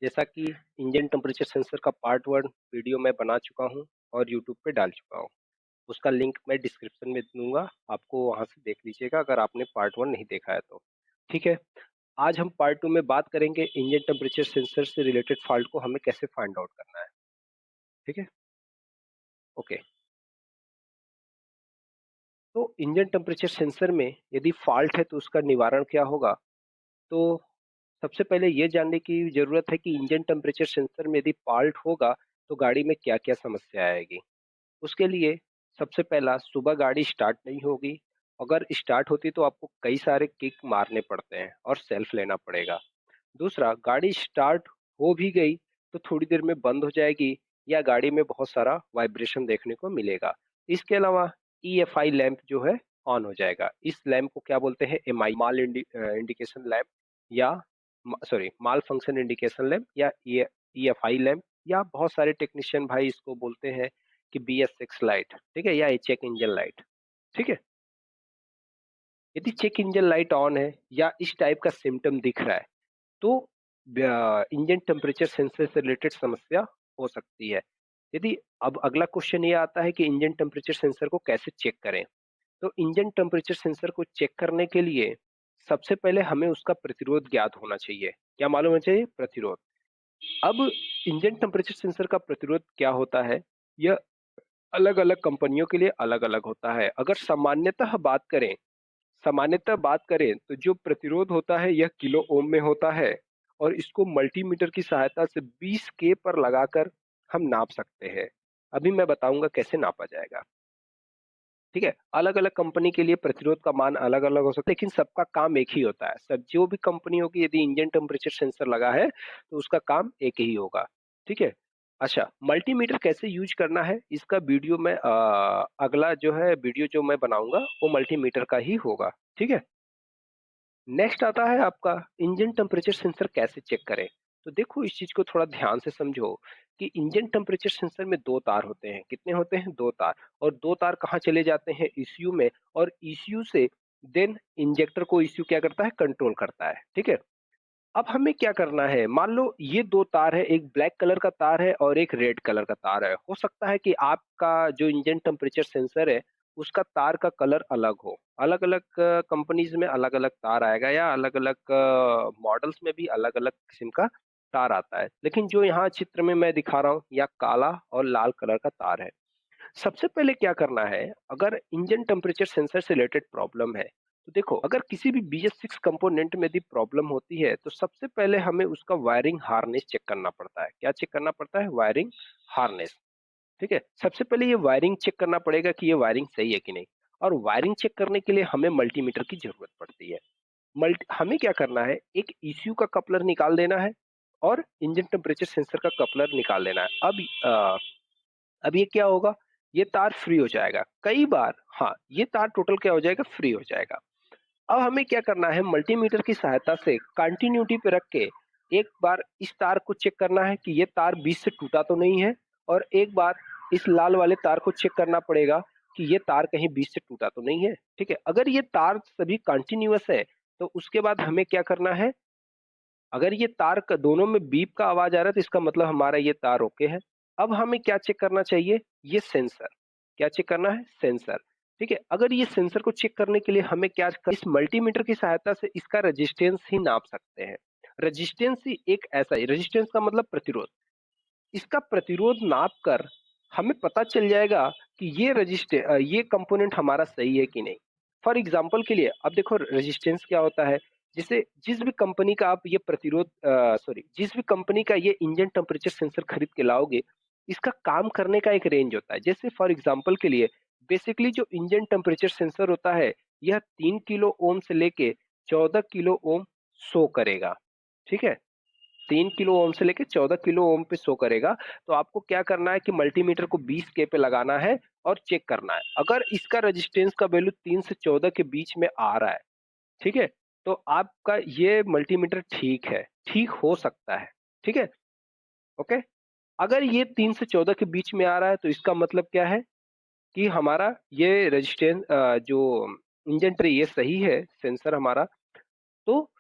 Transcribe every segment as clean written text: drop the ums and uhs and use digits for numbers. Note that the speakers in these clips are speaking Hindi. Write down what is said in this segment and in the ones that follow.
जैसा कि इंजन टेम्परेचर सेंसर का पार्ट 1 वीडियो मैं बना चुका हूँ और यूट्यूब पे डाल चुका हूँ। उसका लिंक मैं डिस्क्रिप्शन में दूँगा, आपको वहाँ से देख लीजिएगा अगर आपने पार्ट 1 नहीं देखा है तो। ठीक है? आज हम पार्ट 2 में बात करेंगे इंजन टेम्परेचर सेंसर से रिलेटेड फॉल्ट को हमें कैसे फाइंड आउट करना है। ठीक है? ओके। तो इंजन टेम्परेचर सेंसर में यदि फॉल्ट है तो उसका निवारण क्या होगा? तो सबसे पहले ये जानने की ज़रूरत है कि इंजन टेम्परेचर सेंसर में यदि फॉल्ट होगा तो गाड़ी में क्या-क्या समस्या आएगी। उसके लिए सबसे पहला सुबह गाड़ी स्टार्ट नहीं होगी। अगर स्टार्ट होती तो आपको कई सारे किक मारने पड़ते हैं और सेल्फ लेना पड़ेगा। दूसरा, गाड़ी स्टार्ट हो भी गई तो थोड़ी देर में बंद हो जाएगी या गाड़ी में बहुत सारा वाइब्रेशन देखने को मिलेगा। इसके अलावा ईएफआई लैंप जो है ऑन हो जाएगा। इस लैंप को क्या बोलते हैं? एमआई इंडिकेशन लैंप या माल फंक्शन इंडिकेशन लैंप या ईएफआई लैंप या बहुत सारे टेक्नीशियन भाई इसको बोलते हैं कि BS6 लाइट, ठीक है? या चेक इंजन लाइट, ठीक है? यदि चेक इंजन लाइट ऑन है या इस टाइप का सिम्पटम दिख रहा है तो इंजन टेम्परेचर सेंसर से रिलेटेड समस्या हो सकती है। यदि अब अगला क्वेश्चन ये आता है कि इंजन टेम्परेचर सेंसर को कैसे चेक करें? तो इंजन टेम्परेचर सेंसर को चेक करने के लिए सबसे पहले हमें उसका प्रतिरोध ज्ञात होना चाहिए। क्या मालूम होना चाहिए? प्रतिरोध। अब इंजन टेम्परेचर सेंसर का प्रतिरोध क्या होता है? यह अलग-अलग कंपनियों के लिए अलग-अलग होता है। अगर सामान्यतः बात करें तो जो प्रतिरोध होता है यह किलो ओम में होता है और इसको मल्टीमीटर की सहायता से 20 के पर लगाकर हम नाप सकते हैं। अभी मैं बताऊंगा कैसे नापा जाएगा। ठीक है? अलग-अलग कंपनी के लिए प्रतिरोध का मान अलग-अलग हो सकता है लेकिन सबका काम एक ही होता है। सब जो भी कंपनी होगी यदि इंजन टेम्परेचर सेंसर लगा है तो उसका काम एक ही होगा। ठीक है? अच्छा, मल्टीमीटर कैसे यूज़ करना है इसका वीडियो मैं अगला जो है वीडियो जो मैं बनाऊँगा वो मल्टीमीटर का ही होगा। ठीक है? नेक्स्ट आता है आपका इंजन टेम्परेचर सेंसर कैसे चेक करें। तो देखो इस चीज को थोड़ा ध्यान से समझो कि इंजन टेम्परेचर सेंसर में दो तार होते हैं। कितने होते हैं? दो तार। और दो तार कहाँ चले जाते हैं? ECU में। और ECU से देन इंजेक्टर को ECU क्या करता है? कंट्रोल करता है। ठीक है? अब हमें क्या करना है? मान लो ये दो तार है, एक ब्लैक कलर का तार है और एक रेड कलर का तार है। हो सकता है कि आपका जो इंजन टेम्परेचर सेंसर है उसका तार का कलर अलग हो। अलग अलग कंपनीज में अलग अलग तार आएगा या अलग अलग मॉडल्स में भी अलग अलग किस्म का तार आता है। लेकिन जो यहाँ चित्र में मैं दिखा रहा हूँ या काला और लाल कलर का तार है। सबसे पहले क्या करना है? अगर इंजन टेम्परेचर सेंसर से रिलेटेड प्रॉब्लम है तो देखो, अगर किसी भी BS6 कंपोनेंट में यदि प्रॉब्लम होती है तो सबसे पहले हमें उसका वायरिंग हार्नेस चेक करना पड़ता है। क्या चेक करना पड़ता है? Wiring harness. ठीक है? सबसे पहले ये वायरिंग चेक करना पड़ेगा कि ये वायरिंग सही है कि नहीं। और वायरिंग चेक करने के लिए हमें मल्टीमीटर की जरूरत पड़ती है। हमें क्या करना है? एक ECU का कपलर निकाल देना है और इंजन टेम्परेचर सेंसर का कपलर निकाल देना है। अब ये क्या होगा? ये तार फ्री हो जाएगा। कई बार हाँ, ये तार टोटल क्या हो जाएगा? फ्री हो जाएगा। अब हमें क्या करना है? मल्टीमीटर की सहायता से कंटिन्यूटी पे रख के एक बार इस तार को चेक करना है कि ये तार बीच से टूटा तो नहीं है। और एक बार इस लाल वाले तार को चेक करना पड़ेगा कि ये तार कहीं बीच से टूटा तो नहीं है। ठीक है? अगर ये तार सभी कंटिन्यूअस है तो उसके बाद हमें क्या करना है? अगर ये तार का दोनों में बीप का आवाज आ रहा है तो इसका मतलब हमारा ये तार ओके है। अब हमें क्या चेक करना चाहिए? ये सेंसर। क्या चेक करना है? सेंसर। ठीक है? अगर ये सेंसर को चेक करने के लिए हमें इस मल्टीमीटर की सहायता से इसका रेजिस्टेंस ही नाप सकते हैं। रेजिस्टेंस ही एक ऐसा ही, रेजिस्टेंस का मतलब प्रतिरोध। इसका प्रतिरोध नाप कर हमें पता चल जाएगा कि ये कंपोनेंट हमारा सही है कि नहीं। फॉर एग्जांपल के लिए अब देखो रेजिस्टेंस क्या होता है। जैसे जिस भी कंपनी का ये इंजन टेम्परेचर सेंसर खरीद के लाओगे, इसका काम करने का एक रेंज होता है। जैसे फॉर एग्जांपल के लिए बेसिकली जो इंजन टेम्परेचर सेंसर होता है यह 3 किलो ओम से लेके 14 किलो ओम शो करेगा। ठीक है? 3 किलो ओम से लेके 14 किलो ओम पे शो करेगा। तो आपको क्या करना है कि मल्टीमीटर को 20 के पे लगाना है और चेक करना है। अगर इसका रेजिस्टेंस का वैल्यू 3 से 14 के बीच में आ रहा है, ठीक है? तो आपका ये मल्टीमीटर ठीक है, ठीक हो सकता है। ठीक है? ओके? अगर ये 3 से 14 के बीच में आ रहा है तो इसका मतलब क्या है कि हमारा ये जो इंजन ट्रे ये सही है, सेंसर हमारा। तो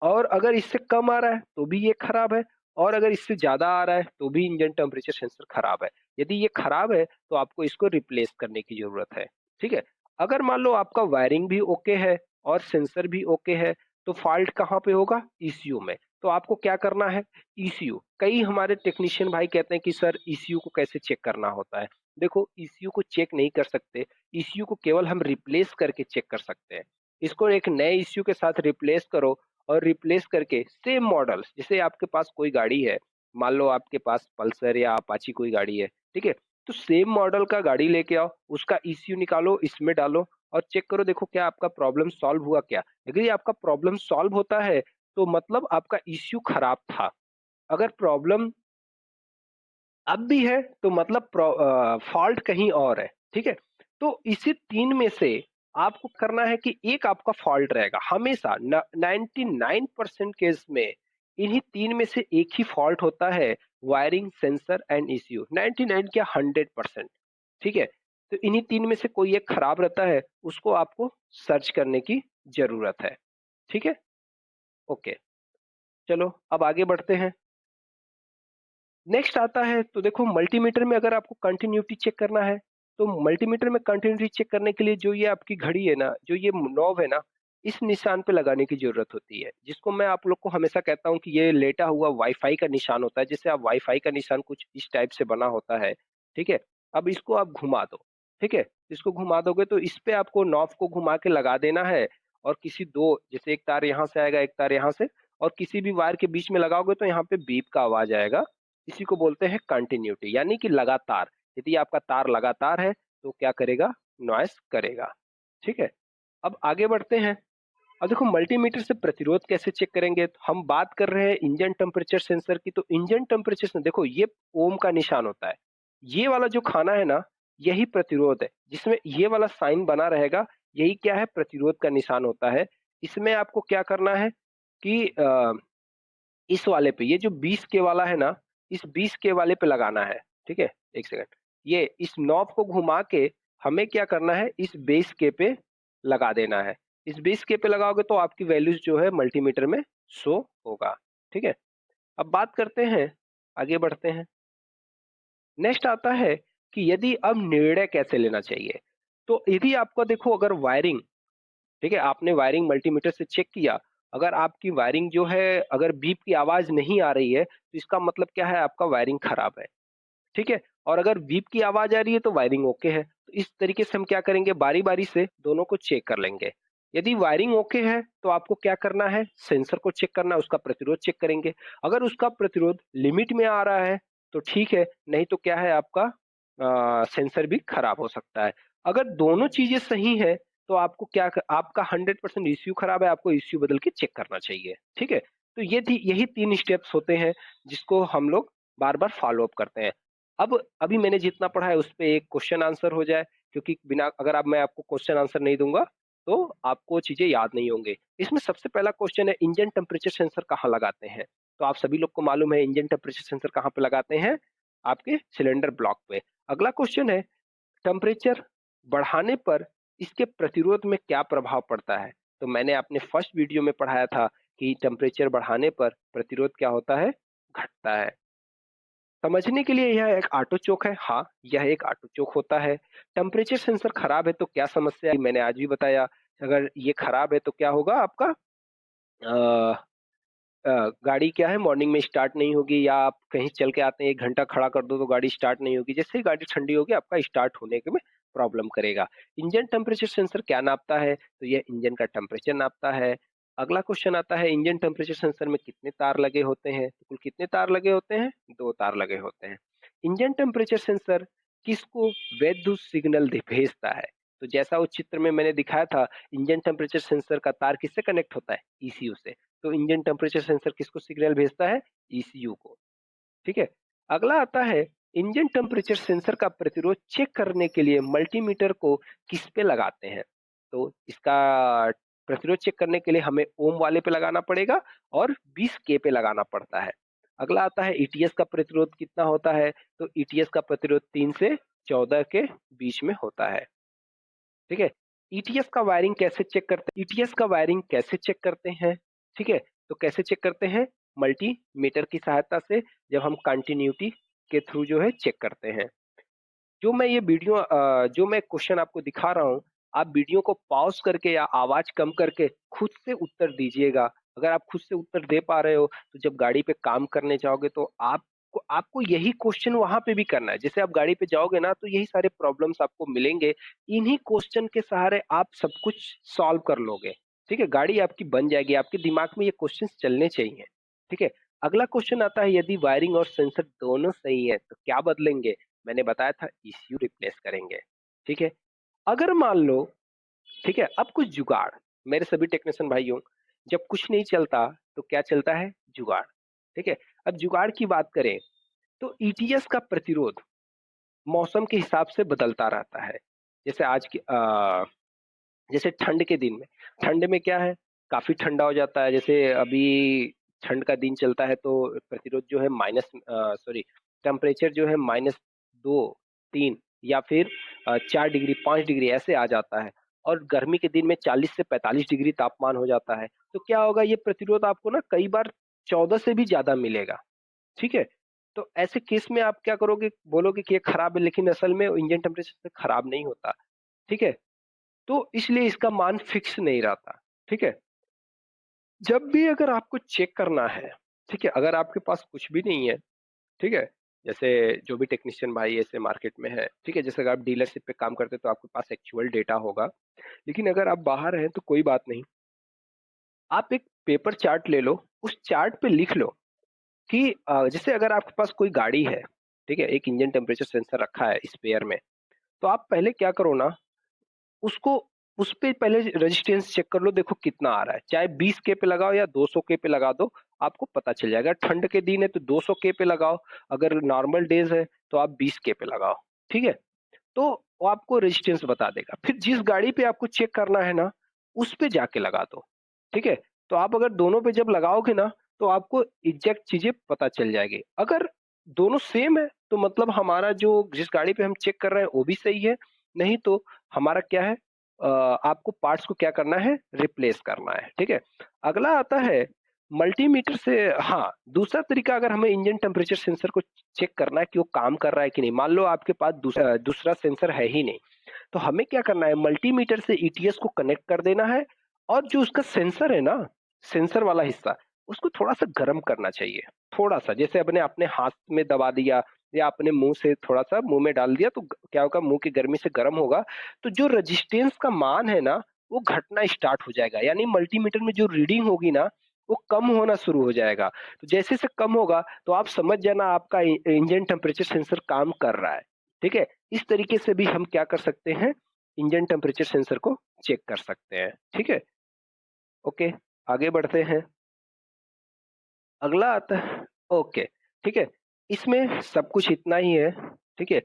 और अगर इससे कम आ रहा है तो भी ये खराब है। और अगर इससे ज़्यादा आ रहा है तो भी इंजन टेम्परेचर सेंसर खराब है। यदि ये खराब है तो आपको इसको रिप्लेस करने की ज़रूरत है, ठीक है? अगर मान लो आपका वायरिंग भी ओके है और सेंसर भी ओके है, तो फॉल्ट कहाँ पे होगा? ईसीयू में। तो आपको क्या करना है? ईसीयू, कई हमारे टेक्नीशियन भाई कहते हैं कि सर ईसीयू को कैसे चेक करना होता है? देखो, ईसीयू को चेक नहीं कर सकते, ईसीयू को केवल हम रिप्लेस करके चेक कर सकते हैं। इसको एक नए ईसीयू के साथ रिप्लेस करो और रिप्लेस करके सेम मॉडल, जैसे आपके पास कोई गाड़ी है, मान लो आपके पास पल्सर या अपाची कोई गाड़ी है, ठीक है? तो सेम मॉडल का गाड़ी लेके आओ, उसका ईसीयू निकालो, इसमें डालो और चेक करो, देखो क्या आपका प्रॉब्लम सॉल्व हुआ क्या? अगर ये आपका प्रॉब्लम सॉल्व होता है, तो मतलब आपका ईसीयू खराब था। अगर प्रॉब्लम अब भी है तो मतलब फॉल्ट कहीं और है, ठीक है? तो इसी 3 में से आपको करना है कि एक आपका फॉल्ट रहेगा हमेशा। 99% केस में इन्हीं 3 में से एक ही फॉल्ट होता है, वायरिंग, सेंसर एंड ईसीयू। 99 क्या 100%, ठीक है? तो इन्हीं 3 में से कोई एक खराब रहता है, उसको आपको सर्च करने की ज़रूरत है, ठीक है? ओके, चलो अब आगे बढ़ते हैं। नेक्स्ट आता है, तो देखो मल्टीमीटर में अगर आपको कंटिन्यूटी चेक करना है, तो मल्टीमीटर में कंटिन्यूटी चेक करने के लिए जो ये आपकी घड़ी है ना, जो ये नॉब है ना, इस निशान पे लगाने की ज़रूरत होती है, जिसको मैं आप लोग को हमेशा कहता हूँ कि ये लेटा हुआ वाईफ़ाई का निशान होता है। जैसे आप वाईफ़ाई का निशान कुछ इस टाइप से बना होता है, ठीक है? अब इसको आप घुमा दो, ठीक है? इसको घुमा दोगे तो इस पे आपको नॉब को घुमा के लगा देना है और किसी 2, जैसे एक तार यहाँ से आएगा, एक तार यहाँ से, और किसी भी वायर के बीच में लगाओगे तो यहाँ पे बीप का आवाज़ आएगा। इसी को बोलते हैं कंटिन्यूटी, यानी कि लगातार। यदि आपका तार लगातार है तो क्या करेगा? नॉइस करेगा, ठीक है? अब आगे बढ़ते हैं। अब देखो मल्टीमीटर से प्रतिरोध कैसे चेक करेंगे? तो हम बात कर रहे हैं इंजन टेम्परेचर सेंसर की, तो इंजन टेम्परेचर से देखो ये ओम का निशान होता है। ये वाला जो खाना है ना, यही प्रतिरोध है। जिसमें ये वाला साइन बना रहेगा, यही क्या है? प्रतिरोध का निशान होता है। इसमें आपको क्या करना है कि इस वाले पे, ये जो 20 के वाला है ना, इस 20 के वाले पे लगाना है, ठीक है? 1 सेकंड। ये इस नॉब को घुमा के हमें क्या करना है? इस बेस के पे लगा देना है। इस बेस के पे लगाओगे तो आपकी वैल्यूज़ जो है मल्टीमीटर में शो होगा, ठीक है? अब बात करते हैं, आगे बढ़ते हैं। नेक्स्ट आता है कि यदि अब निर्णय कैसे लेना चाहिए? तो यदि आपका देखो अगर वायरिंग, ठीक है, आपने वायरिंग मल्टीमीटर से चेक किया, अगर आपकी वायरिंग जो है, अगर बीप की आवाज़ नहीं आ रही है, तो इसका मतलब क्या है? आपका वायरिंग खराब है, ठीक है? और अगर बीप की आवाज़ आ रही है तो वायरिंग ओके है। तो इस तरीके से हम क्या करेंगे? बारी-बारी से दोनों को चेक कर लेंगे। यदि वायरिंग ओके है तो आपको क्या करना है? सेंसर को चेक करना है, उसका प्रतिरोध चेक करेंगे। अगर उसका प्रतिरोध लिमिट में आ रहा है तो ठीक है, नहीं तो क्या है आपका सेंसर भी खराब हो सकता है। अगर दोनों चीज़ें सही हैं तो आपको क्या आपका 100% ईसीयू खराब है, आपको ईसीयू बदल के चेक करना चाहिए, ठीक है? तो ये थी, यही 3 स्टेप्स होते हैं जिसको हम लोग बार-बार फॉलो अप करते हैं। अब अभी मैंने जितना पढ़ा है उस पे एक क्वेश्चन आंसर हो जाए, क्योंकि बिना, अगर अब मैं आपको क्वेश्चन आंसर नहीं दूँगा तो आपको चीज़ें याद नहीं होंगे। इसमें सबसे पहला क्वेश्चन है, इंजन टेम्परेचर सेंसर कहाँ लगाते हैं? तो आप सभी लोग को मालूम है इंजन टेम्परेचर सेंसर कहाँ पे लगाते हैं? आपके सिलेंडर ब्लॉक पे। अगला क्वेश्चन है, टेम्परेचर बढ़ाने पर इसके प्रतिरोध में क्या प्रभाव पड़ता है? तो मैंने अपने फर्स्ट वीडियो में पढ़ाया था कि टेम्परेचर बढ़ाने पर प्रतिरोध क्या होता है? घटता है। समझने के लिए यह एक ऑटो चोक है। हाँ, यह एक ऑटो चोक होता है। टेम्परेचर सेंसर खराब है तो क्या समस्या है? मैंने आज भी बताया। अगर ये खराब है तो क्या होगा आपका? अ गाड़ी क्या है, मॉर्निंग में स्टार्ट नहीं होगी, या आप कहीं चल के आते हैं 1 घंटा खड़ा कर दो तो गाड़ी स्टार्ट नहीं होगी। जैसे ही गाड़ी ठंडी होगी आपका स्टार्ट होने के में प्रॉब्लम करेगा। इंजन टेम्परेचर सेंसर क्या नापता है? तो ये इंजन का टेम्परेचर नापता है। अगला क्वेश्चन आता है, इंजन टेम्परेचर सेंसर में कितने तार लगे होते हैं? तो कुल कितने तार लगे होते हैं? 2 तार लगे होते हैं। इंजन टेम्परेचर सेंसर किसको वैद्युत सिग्नल भेजता है? तो जैसा उस चित्र में मैंने दिखाया था, इंजन टेम्परेचर सेंसर का तार किससे कनेक्ट होता है? ईसीयू से। तो इंजन टेम्परेचर सेंसर किसको सिग्नल भेजता है? ईसीयू को, ठीक है? अगला आता है, इंजन टेम्परेचर सेंसर का प्रतिरोध चेक करने के लिए मल्टीमीटर को किस पे लगाते हैं? तो इसका प्रतिरोध चेक करने के लिए हमें ओम वाले पे लगाना पड़ेगा और 20 के पे लगाना पड़ता है। अगला आता है, ईटीएस का प्रतिरोध कितना होता है? तो ईटीएस का प्रतिरोध 3 से 14 के बीच में होता है, ठीक है? ईटीएस का वायरिंग कैसे चेक करते हैं? ईटीएस का वायरिंग कैसे चेक करते हैं? ठीक है? तो कैसे चेक करते हैं? मल्टीमीटर की सहायता से, जब हम कंटिन्यूटी के थ्रू जो है चेक करते हैं। जो मैं क्वेश्चन आपको दिखा रहा हूँ, आप वीडियो को पॉज़ करके या आवाज़ कम करके खुद से उत्तर दीजिएगा। अगर आप खुद से उत्तर दे पा रहे हो, तो जब गाड़ी पे काम करने जाओगे तो आपको आपको यही क्वेश्चन वहाँ पे भी करना है। जैसे आप गाड़ी पे जाओगे ना, तो यही सारे प्रॉब्लम्स आपको मिलेंगे। इन्हीं क्वेश्चन के सहारे आप सब कुछ सॉल्व कर लोगे। ठीक है? गाड़ी आपकी बन जाएगी, आपके दिमाग में ये क्वेश्चन्स चलने चाहिए। ठीक है? अगला क्वेश्चन आता है, यदि वायरिंग और सेंसर दोनों सही है, तो क्या बदलेंगे? मैंने बताया था ईसीयू रिप्लेस करेंगे। ठीक है? अगर मान लो, ठीक है, अब कुछ जुगाड़, मेरे सभी टेक्नीशियन भाइयों, जब कुछ नहीं चलता तो क्या चलता है? जुगाड़। ठीक है? अब जुगाड़ की बात करें तो ईटीएस का प्रतिरोध मौसम के हिसाब से बदलता रहता है। जैसे जैसे ठंड के दिन में, ठंड में क्या है, काफी ठंडा हो जाता है। जैसे अभी ठंड का दिन चलता है तो प्रतिरोध जो है टेम्परेचर जो है -2, 3 या फिर 4 डिग्री, 5 डिग्री ऐसे आ जाता है। और गर्मी के दिन में 40 से 45 डिग्री तापमान हो जाता है। तो क्या होगा, ये प्रतिरोध आपको ना कई बार 14 से भी ज्यादा मिलेगा। ठीक है? तो ऐसे केस में आप क्या करोगे, बोलोगे कि ये खराब है, लेकिन असल में इंजन टेम्परेचर से खराब नहीं होता। ठीक है? तो इसलिए इसका मान फिक्स नहीं रहता। ठीक है? जब भी अगर आपको चेक करना है, ठीक है? अगर आपके पास कुछ भी नहीं है, ठीक है? जैसे जो भी टेक्नीशियन भाई ऐसे मार्केट में है, ठीक है? जैसे अगर आप डीलरशिप पे काम करते हैं तो आपके पास एक्चुअल डेटा होगा। लेकिन अगर आप बाहर हैं तो कोई बात नहीं। आप एक पेपर चार्ट ले लो, उस चार्ट पे लिख लो कि जैसे अगर आपके पास कोई गाड़ी है, ठीक है? एक इंजन टेम्परेचर सेंसर रखा है स्पेयर में, तो आप पहले क्या करो ना, उसको उस पे पहले रेजिस्टेंस चेक कर लो, देखो कितना आ रहा है। चाहे 20 के पे लगाओ या 200 के पे लगा दो, आपको पता चल जाएगा। ठंड के दिन है तो 200 के पे लगाओ, अगर नॉर्मल डेज़ है तो आप 20 के पे लगाओ, ठीक है? तो वो आपको रेजिस्टेंस बता देगा। फिर जिस गाड़ी पे आपको चेक करना है ना, उस पे जाके लगा दो, ठीक है? तो आप अगर दोनों पे जब लगाओगे ना, तो आपको एग्ज़ैक्ट चीज़ें पता चल जाएगी। अगर दोनों सेम है, तो मतलब हमारा जो जिस गाड़ी पे हम चेक कर रहे हैं वो भी सही है, नहीं तो हमारा क्या है, आपको पार्ट्स को क्या करना है, रिप्लेस करना है, ठीक है? अगला आता है मल्टीमीटर से। हाँ, दूसरा तरीका, अगर हमें इंजन टेम्परेचर सेंसर को चेक करना है कि वो काम कर रहा है कि नहीं। मान लो आपके पास दूसरा सेंसर है ही नहीं, तो हमें क्या करना है, मल्टीमीटर से ईटीएस को कनेक्ट कर देना है और जो उसका सेंसर है ना, सेंसर वाला हिस्सा, उसको थोड़ा-सा गर्म करना चाहिए। थोड़ा-सा, जैसे अपने अपने हाथ में दबा दिया या अपने मुँह से थोड़ा-सा मुँह में डाल दिया, तो क्या होगा, मुँह की गर्मी से गर्म होगा, तो जो रेजिस्टेंस का मान है ना, वो घटना स्टार्ट हो जाएगा। यानी मल्टीमीटर में जो रीडिंग होगी ना, वो कम होना शुरू हो जाएगा। तो जैसे से कम होगा, तो आप समझ जाना आपका इंजन टेम्परेचर सेंसर काम कर रहा है। ठीक है? इस तरीके से भी हम क्या कर सकते हैं, इंजन टेम्परेचर सेंसर को चेक कर सकते हैं। ठीक है? ओके, आगे बढ़ते हैं। अगला आता है, ओके, ठीक है? इसमें सब कुछ इतना ही है। ठीक है?